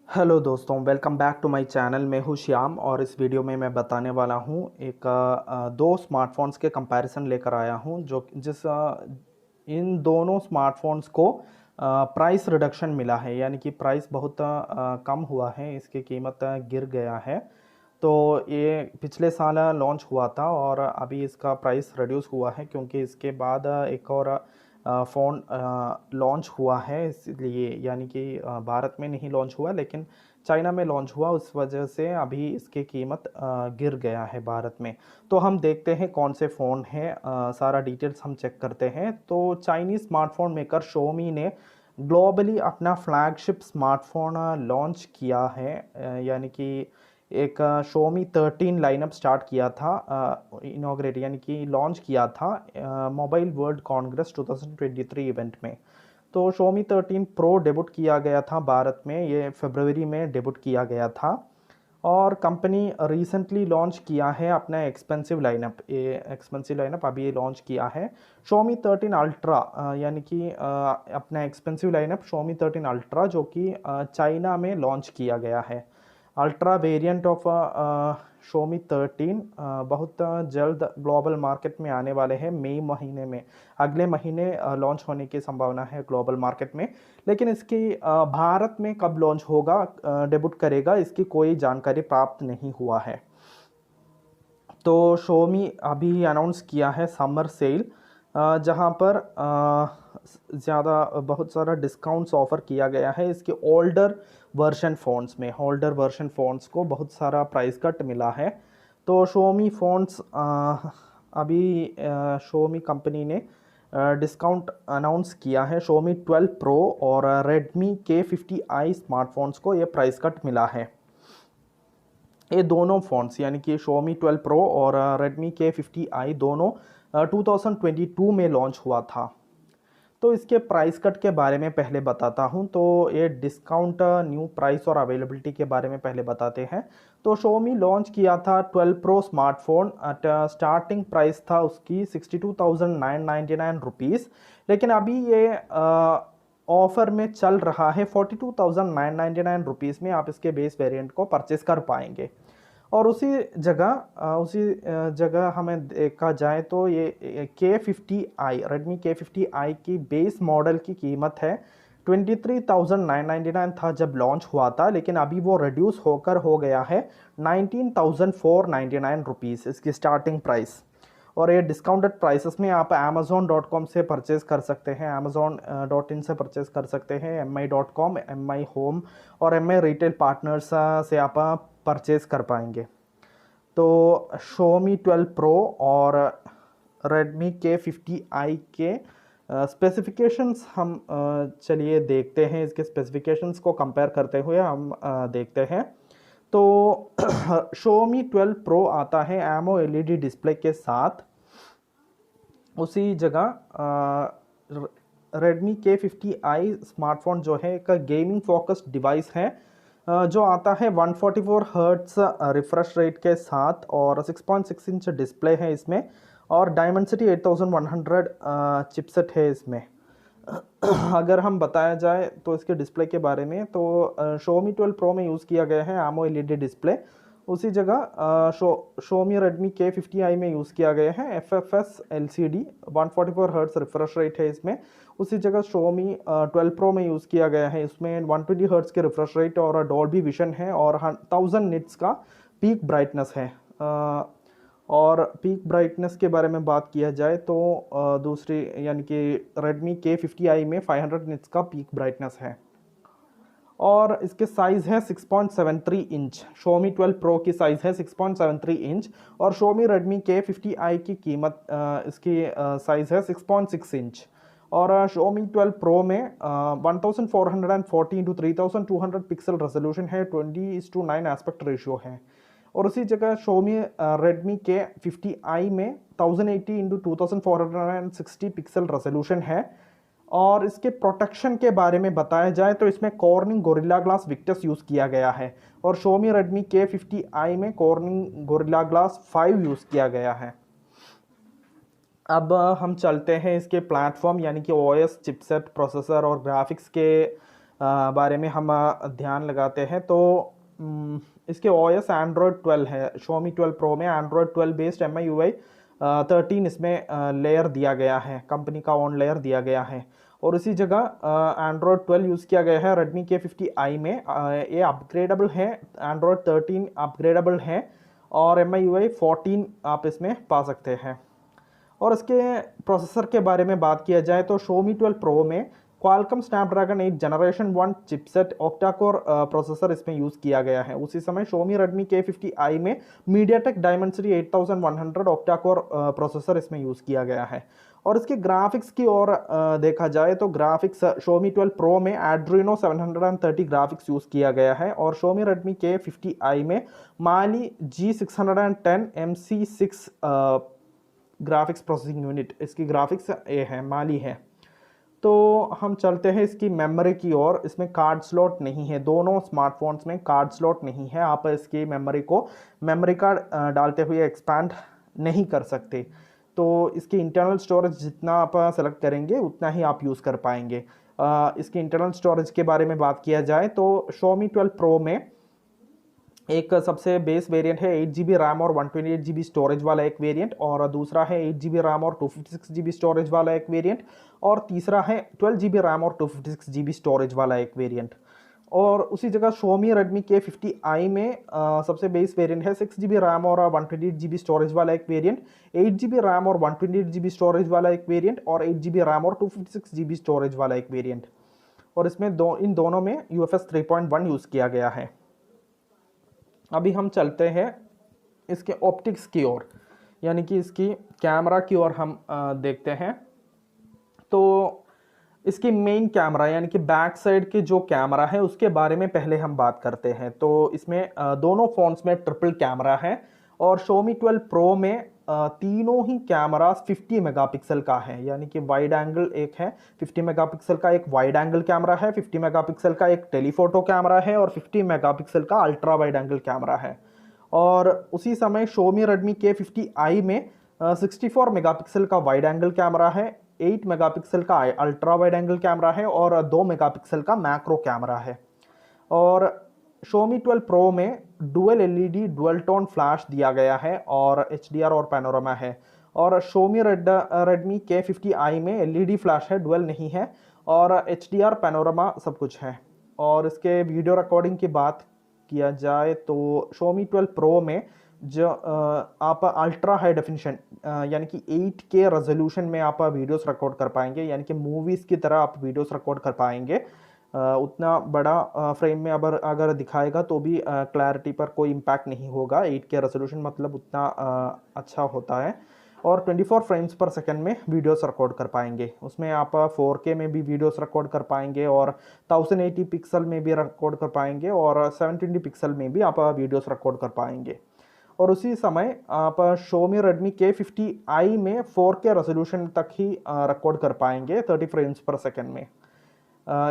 Hello दोस्तों, welcome back to my channel. मैं हूं श्याम और इस वीडियो में मैं बताने वाला हूं दो स्मार्टफोन्स के कंपैरिजन लेकर आया हूं इन दोनों स्मार्टफोन्स को प्राइस रिडक्शन मिला है, यानी कि प्राइस बहुत कम हुआ है, इसकी कीमत गिर गया है। तो ये पिछले साल लॉन्च हुआ था और अभी इसका प्राइस रिड्यूस हुआ है क्योंकि इसके बाद एक और फ़ोन लॉन्च हुआ है, इसलिए यानी कि भारत में नहीं लॉन्च हुआ लेकिन चाइना में लॉन्च हुआ, उस वजह से अभी इसकी कीमत गिर गया है भारत में। तो हम देखते हैं कौन से फ़ोन हैं, सारा डिटेल्स हम चेक करते हैं। तो चाइनीज़ स्मार्टफोन मेकर शोमी ने ग्लोबली अपना फ्लैगशिप स्मार्टफोन लॉन्च किया है, यानी कि एक शोमी 13 लाइनअप स्टार्ट किया था, इनॉग्रेट यानी कि लॉन्च किया था मोबाइल वर्ल्ड कांग्रेस 2023 इवेंट में। तो शोमी 13 प्रो डेब्यूट किया गया था भारत में, ये फरवरी में डेब्यूट किया गया था। और कंपनी रिसेंटली लॉन्च किया है अपना एक्सपेंसिव लाइनअप अभी लॉन्च किया है शोमी 13 अल्ट्रा, यानी कि अपना एक्सपेंसिव लाइनअप शोमी 13 अल्ट्रा, जो कि चाइना में लॉन्च किया गया है। अल्ट्रा वेरिएंट ऑफ शोमी 13 बहुत जल्द ग्लोबल मार्केट में आने वाले हैं, मई महीने में, अगले महीने लॉन्च होने की संभावना है ग्लोबल मार्केट में। लेकिन इसकी भारत में कब लॉन्च होगा, डेब्यूट करेगा, इसकी कोई जानकारी प्राप्त नहीं हुआ है। तो शोमी अभी अनाउंस किया है समर सेल, जहां पर ज़्यादा बहुत सारा डिस्काउंट्स ऑफ़र किया गया है इसके ओल्डर वर्जन फ़ोन्स को बहुत सारा प्राइस कट मिला है। तो शोमी फ़ोन्स अभी शोमी कंपनी ने डिस्काउंट अनाउंस किया है। शोमी 12 प्रो और रेडमी K50i स्मार्टफोन्स को ये प्राइस कट मिला है। ये दोनों फ़ोन्स यानी कि शोमी 12 प्रो और रेडमी K50i दोनों 2022 में लॉन्च हुआ था। तो इसके प्राइस कट के बारे में पहले बताता हूँ। तो ये डिस्काउंट, न्यू प्राइस और अवेलेबिलिटी के बारे में पहले बताते हैं। तो शोमी लॉन्च किया था 12 pro smartphone at starting price था उसकी 62,999 रुपीज़, लेकिन अभी ये ऑफ़र में चल रहा है 42,999 रुपीज़ में आप इसके बेस वेरिएंट को परचेस कर पाएंगे। और उसी जगह हमें देखा जाए तो ये K50i, रेडमी K50i की बेस मॉडल की कीमत है 23,999 था जब लॉन्च हुआ था, लेकिन अभी वो रिड्यूस होकर हो गया है 19,499 रुपीज़ इसकी स्टार्टिंग प्राइस। और ये डिस्काउंटेड प्राइसेस में आप amazon.com से परचेज़ कर सकते हैं, amazon.in से परचेज़ कर सकते हैं, mi.com, mi होम और mi रिटेल पार्टनर्स से आप परचेज़ कर पाएंगे। तो शोमी 12 प्रो और रेडमी K50i के स्पेसिफिकेशंस हम चलिए देखते हैं, इसके स्पेसिफिकेशंस को कंपेयर करते हुए हम देखते हैं। तो शोमी 12 प्रो आता है AMOLED डिस्प्ले के साथ। उसी जगह रेडमी K50i स्मार्टफोन जो है एक गेमिंग फोकस्ड डिवाइस है, जो आता है 144 हर्ट्स रिफ्रेश रेट के साथ और 6.6 इंच डिस्प्ले है इसमें, और डायमेंसिटी 8100 चिपसेट है इसमें। अगर हम बताया जाए तो इसके डिस्प्ले के बारे में, तो शोमी 12 प्रो में यूज़ किया गया है AMOLED डिस्प्ले। उसी जगह शोमी रेडमी K50i में यूज़ किया गया है FFS LCD, 144 hertz refresh rate है इसमें। उसी जगह शोमी 12 प्रो में यूज़ किया गया है, इसमें 120 हर्ट्स के रिफ्रेश रेट और डॉल्बी विजन है और 1000 निट्स का पीक ब्राइटनेस है। और पीक ब्राइटनेस के बारे में बात किया जाए तो दूसरी यानी कि रेडमी K50i में 500 निट्स का पीक ब्राइटनेस है और इसके साइज़ है 6.73 इंच। शोमी 12 प्रो की साइज़ है 6.73 इंच और शोमी रेडमी K50i की कीमत इसकी साइज़ है 6.6 इंच। और शोमी 12 प्रो में 1440 इंटू 3200 पिक्सल रेजोल्यूशन है, 20:9 एस्पेक्ट रेशियो है। और उसी जगह शोमी रेडमी K50i में 1080 इंटू 2460 पिक्सल रेजोल्यूशन है। और इसके प्रोटेक्शन के बारे में बताया जाए तो इसमें cornering gorilla glass Victus use किया गया है और शोमी रेडमी K50i में कॉर्निंग गोरिल्ला ग्लास 5 यूज़ किया गया है। अब हम चलते हैं इसके प्लेटफॉर्म यानी कि OS, चिपसेट, प्रोसेसर और ग्राफिक्स के बारे में हम ध्यान लगाते हैं तो इसके ओएस एंड्रॉयड 12 है। Xiaomi 12 Pro में एंड्रॉयड 12 बेस्ड MIUI 13 इसमें लेयर दिया गया है, कंपनी का ऑन लेयर दिया गया है। और इसी जगह एंड्रॉयड 12 यूज़ किया गया है Redmi K50i में। ये अपग्रेडेबल है, एंड्रॉयड 13 अपग्रेडेबल है और MIUI 14 आप इसमें पा सकते हैं। और इसके प्रोसेसर के बारे में बात किया जाए तो Xiaomi 12 Pro में Qualcomm Snapdragon 8 generation 1 chipset octa-core processor इसमें यूज़ किया गया है। उसी समय Xiaomi Redmi K50i में MediaTek Dimensity 8100 ऑक्टा-कोर प्रोसेसर इसमें यूज़ किया गया है। और इसके ग्राफिक्स की ओर देखा जाए तो ग्राफिक्स Xiaomi 12 Pro में Adreno 730 ग्राफिक्स यूज़ किया गया है और Xiaomi Redmi K50i में Mali G610 MC6 graphics processing unit इसकी ग्राफिक्स ये है, माली है। तो हम चलते हैं इसकी मेमोरी की ओर। इसमें कार्ड स्लॉट नहीं है, दोनों स्मार्टफोन्स में कार्ड स्लॉट नहीं है। आप इसकी मेमोरी को मेमोरी कार्ड डालते हुए एक्सपैंड नहीं कर सकते। तो इसकी इंटरनल स्टोरेज जितना आप सेलेक्ट करेंगे उतना ही आप यूज़ कर पाएंगे। इसकी इंटरनल स्टोरेज के बारे में बात किया जाए तो Xiaomi 12 Pro में एक सबसे बेस वेरिएंट है 8GB रैम और 128GB स्टोरेज वाला एक वेरिएंट, और दूसरा है 8GB रैम और 256GB स्टोरेज वाला एक वेरिएंट, और तीसरा है 12GB रैम और 256GB स्टोरेज वाला एक वेरिएंट। और उसी जगह Xiaomi Redmi K50i में सबसे बेस वेरिएंट है 6GB रैम और 128GB स्टोरेज वाला एक वेरिएंट, 8GB रैम और 128GB स्टोरेज वाला एक वेरिएंट, और 8GB रैम और 256GB स्टोरेज वाला एक वेरिएंट। और इसमें इन दोनों में UFS 3.1 यूज़ किया गया है। अभी हम चलते हैं इसके ऑप्टिक्स की ओर, यानी कि इसकी कैमरा की ओर हम देखते हैं। तो इसकी मेन कैमरा यानी कि बैक साइड के जो कैमरा है उसके बारे में पहले हम बात करते हैं। तो इसमें दोनों फ़ोन्स में ट्रिपल कैमरा है और Xiaomi 12 Pro में तीनों ही कैमरास 50 मेगापिक्सल का है, यानी कि वाइड एंगल एक है 50 मेगापिक्सल का, एक वाइड एंगल कैमरा है 50 मेगापिक्सल का, एक टेलीफोटो कैमरा है और 50 मेगापिक्सल का अल्ट्रा वाइड एंगल कैमरा है। और उसी समय Xiaomi Redmi K50i में 64 मेगापिक्सल का वाइड एंगल कैमरा है, 8 मेगापिक्सल का अल्ट्रा वाइड एंगल कैमरा है और 2 मेगापिक्सल का मैक्रो कैमरा है। और Xiaomi 12 Pro में dual LED dual tone flash दिया गया है और HDR और पैनोरामा है। और Xiaomi Redmi K50i में LED फ्लैश है, डुअल नहीं है, और HDR पैनोरामा सब कुछ है। और इसके वीडियो रिकॉर्डिंग की बात किया जाए तो Xiaomi 12 Pro में जो आप अल्ट्रा हाई डेफिनेशन यानी कि 8K रेजोल्यूशन में आप वीडियोस रिकॉर्ड कर पाएंगे, यानी कि मूवीज़ की तरह आप वीडियोस रिकॉर्ड कर पाएंगे। उतना बड़ा फ्रेम में अगर दिखाएगा तो भी क्लैरिटी पर कोई इम्पैक्ट नहीं होगा। 8K रेजोल्यूशन मतलब उतना अच्छा होता है। और 24 फ्रेम्स पर सेकंड में वीडियोस रिकॉर्ड कर पाएंगे। उसमें आप 4K में भी वीडियोस रिकॉर्ड कर पाएंगे और 1080 पिक्सल में भी रिकॉर्ड कर पाएंगे और 720 पिक्सल में भी आप वीडियोस रिकॉर्ड कर पाएंगे। और उसी समय आप Xiaomi Redmi K50i में 4K रेजोल्यूशन तक ही रिकॉर्ड कर पाएंगे 30 फ्रेम्स पर सेकंड में।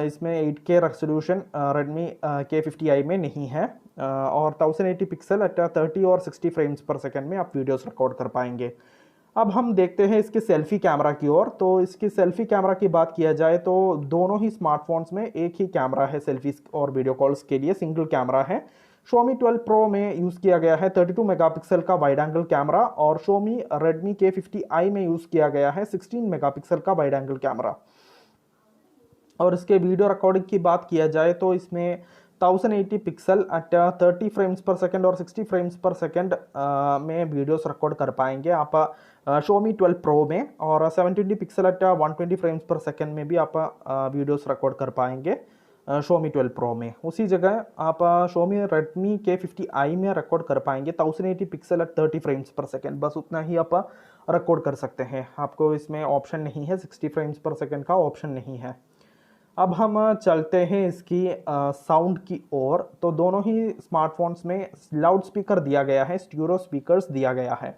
इसमें 8K रेजोल्यूशन Redmi K50i में नहीं है और 1080 पिक्सल एट 30 और 60 फ्रेम्स पर सेकंड में आप वीडियोस रिकॉर्ड कर पाएंगे। अब हम देखते हैं इसके सेल्फी कैमरा की ओर। तो इसकी सेल्फी कैमरा की बात किया जाए तो दोनों ही स्मार्टफोन्स में एक ही कैमरा है सेल्फीज और वीडियो कॉल्स के लिए, सिंगल कैमरा है। Xiaomi 12 Pro में यूज़ किया गया है 32 मेगापिक्सल का वाइड एंगल कैमरा और Xiaomi Redmi K50i में यूज़ किया गया है 16 मेगापिक्सल का वाइड एंगल कैमरा। और इसके वीडियो रिकॉर्डिंग की बात किया जाए तो इसमें 1080 पिक्सल एट 30 फ्रेम्स पर सेकंड और 60 फ्रेम्स पर सेकंड में वीडियोस रिकॉर्ड कर पाएंगे आप Xiaomi 12 Pro में, और 720 पिक्सल एट 120 फ्रेम्स पर सेकंड में भी आप वीडियोस रिकॉर्ड कर पाएंगे Xiaomi 12 Pro में। उसी जगह आप Xiaomi Redmi K50i में रिकॉर्ड कर पाएंगे 1080 पिक्सल एट 30 फ्रेम्स पर सेकंड, बस उतना ही आप रिकॉर्ड कर सकते हैं। आपको इसमें ऑप्शन नहीं है, 60 फ्रेम्स पर सेकंड का ऑप्शन नहीं है। अब हम चलते हैं इसकी साउंड की ओर। तो दोनों ही स्मार्टफोन्स में लाउड स्पीकर दिया गया है, स्टीरियो स्पीकर्स दिया गया है।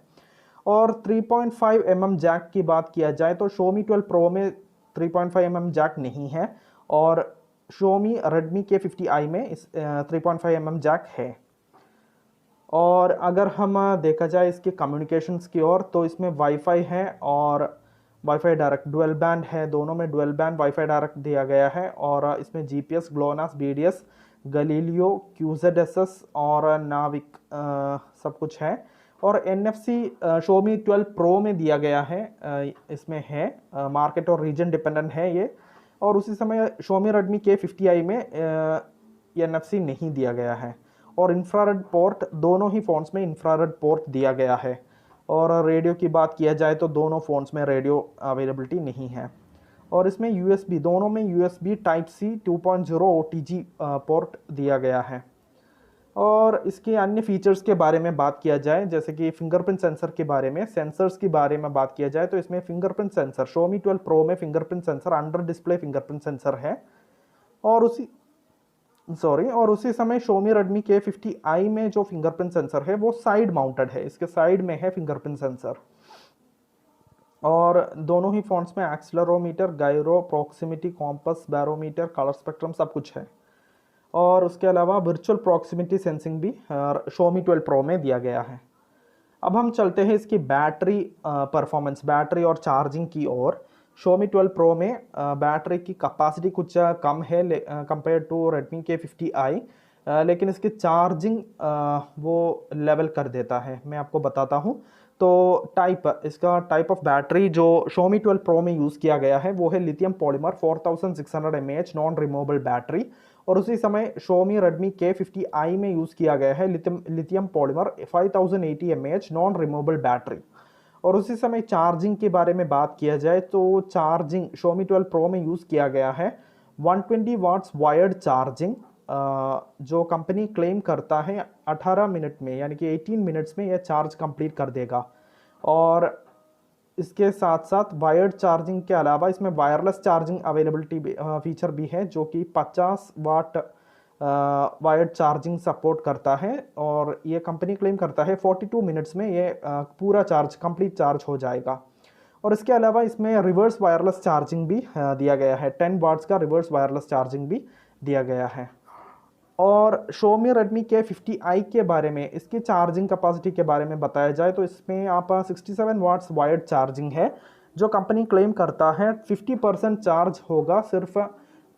और 3.5 mm जैक की बात किया जाए तो Xiaomi 12 Pro में 3.5 mm जैक नहीं है और Xiaomi Redmi K50i में 3.5 mm जैक है। और अगर हम देखा जाए इसके कम्युनिकेशंस की ओर तो इसमें वाईफाई है और वाईफाई डायरेक्ट डुअल बैंड है, दोनों में डुअल बैंड वाईफाई डायरेक्ट दिया गया है। और इसमें GPS, GLONASS, BDS, Galileo, QZSS और नाविक सब कुछ है। और NFC Xiaomi 12 Pro में दिया गया है, इसमें है मार्केट और रीजन डिपेंडेंट है ये। और उसी समय Xiaomi Redmi K50i में NFC नहीं दिया गया है। और इंफ्रारेड पोर्ट दोनों ही फ़ोन्स में इंफ्रारेड पोर्ट दिया गया है। और रेडियो की बात किया जाए तो दोनों फ़ोन्स में रेडियो अवेलेबिलिटी नहीं है। और इसमें USB, दोनों में USB Type-C 2.0 OTG पोर्ट दिया गया है। और इसके अन्य फीचर्स के बारे में बात किया जाए, जैसे कि फिंगरप्रिंट सेंसर के बारे में, सेंसर्स के बारे में बात किया जाए तो इसमें फिंगरप्रिंट सेंसर Xiaomi 12 Pro में fingerprint sensor under display fingerprint sensor है। और उसी समय Xiaomi Redmi K50i में जो फिंगरप्रिंट सेंसर है वो साइड माउंटेड है, इसके साइड में है फिंगरप्रिंट सेंसर। और दोनों ही फ़ोन्स में accelerometer, gyro, proximity, compass, barometer, colour spectrum सब कुछ है। और उसके अलावा वर्चुअल प्रॉक्सिमिटी सेंसिंग भी Xiaomi 12 Pro में दिया गया है। अब हम चलते हैं इसकी बैटरी परफॉर्मेंस, बैटरी और चार्जिंग की ओर। Xiaomi 12 Pro में बैटरी की कैपेसिटी कुछ कम है कंपेयर टू Redmi K50i, लेकिन इसकी चार्जिंग वो लेवल कर देता है। मैं आपको बताता हूँ। तो इसका टाइप ऑफ बैटरी जो Xiaomi 12 Pro में यूज़ किया गया है वो है lithium polymer 4600 mAh non removable battery. और उसी समय Xiaomi Redmi K50i में यूज़ किया गया है lithium polymer 5080 mAh non removable battery. और उसी समय चार्जिंग के बारे में बात किया जाए तो चार्जिंग Xiaomi 12 Pro में यूज़ किया गया है 120 वाट्स वायर्ड चार्जिंग, जो कंपनी क्लेम करता है 18 मिनट में, यानी कि 18 मिनट्स में यह चार्ज कंप्लीट कर देगा। और इसके साथ साथ वायर्ड चार्जिंग के अलावा इसमें वायरलेस चार्जिंग अवेलेबिलिटी फीचर भी है, जो कि 50 वाट वायर्ड चार्जिंग सपोर्ट करता है। और ये कंपनी क्लेम करता है 42 मिनट्स में ये पूरा चार्ज कंप्लीट चार्ज हो जाएगा। और इसके अलावा इसमें रिवर्स वायरलेस चार्जिंग भी दिया गया है, 10 वाट्स का रिवर्स वायरलेस चार्जिंग भी दिया गया है। और Xiaomi Redmi K50i के बारे में, इसकी चार्जिंग कैपेसिटी के बारे में बताया जाए तो इसमें आप 67 वाट्स वायर्ड चार्जिंग है, जो कंपनी क्लेम करता है 50% चार्ज होगा सिर्फ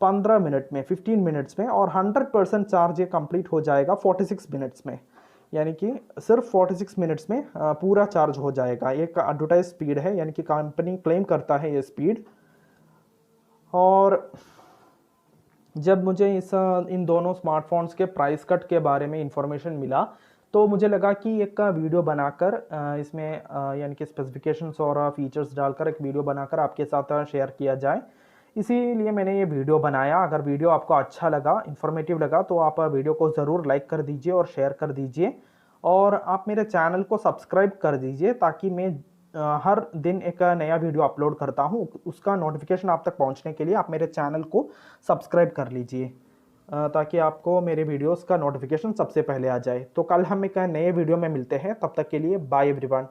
15 मिनट में, 15 मिनट्स में। और 100% चार्ज ये कंप्लीट हो जाएगा 46 मिनट्स में, यानी कि सिर्फ 46 मिनट्स में पूरा चार्ज हो जाएगा। एक एडवर्टाइज स्पीड है, यानी कि कंपनी क्लेम करता है ये स्पीड। और जब मुझे इन दोनों स्मार्टफोन्स के प्राइस कट के बारे में इंफॉर्मेशन मिला तो मुझे लगा कि एक वीडियो बनाकर इसमें यानी कि स्पेसिफिकेशंस और फीचर्स डालकर एक वीडियो बनाकर आपके साथ शेयर किया जाए, इसीलिए मैंने ये वीडियो बनाया। अगर वीडियो आपको अच्छा लगा, इन्फॉर्मेटिव लगा तो आप वीडियो को ज़रूर लाइक कर दीजिए और शेयर कर दीजिए। और आप मेरे चैनल को सब्सक्राइब कर दीजिए ताकि मैं हर दिन एक नया वीडियो अपलोड करता हूँ, उसका नोटिफिकेशन आप तक पहुँचने के लिए आप मेरे चैनल को सब्सक्राइब कर लीजिए, ताकि आपको मेरे वीडियोस का नोटिफिकेशन सबसे पहले आ जाए। तो कल हम एक नए वीडियो में मिलते हैं, तब तक के लिए बाय एवरीवन।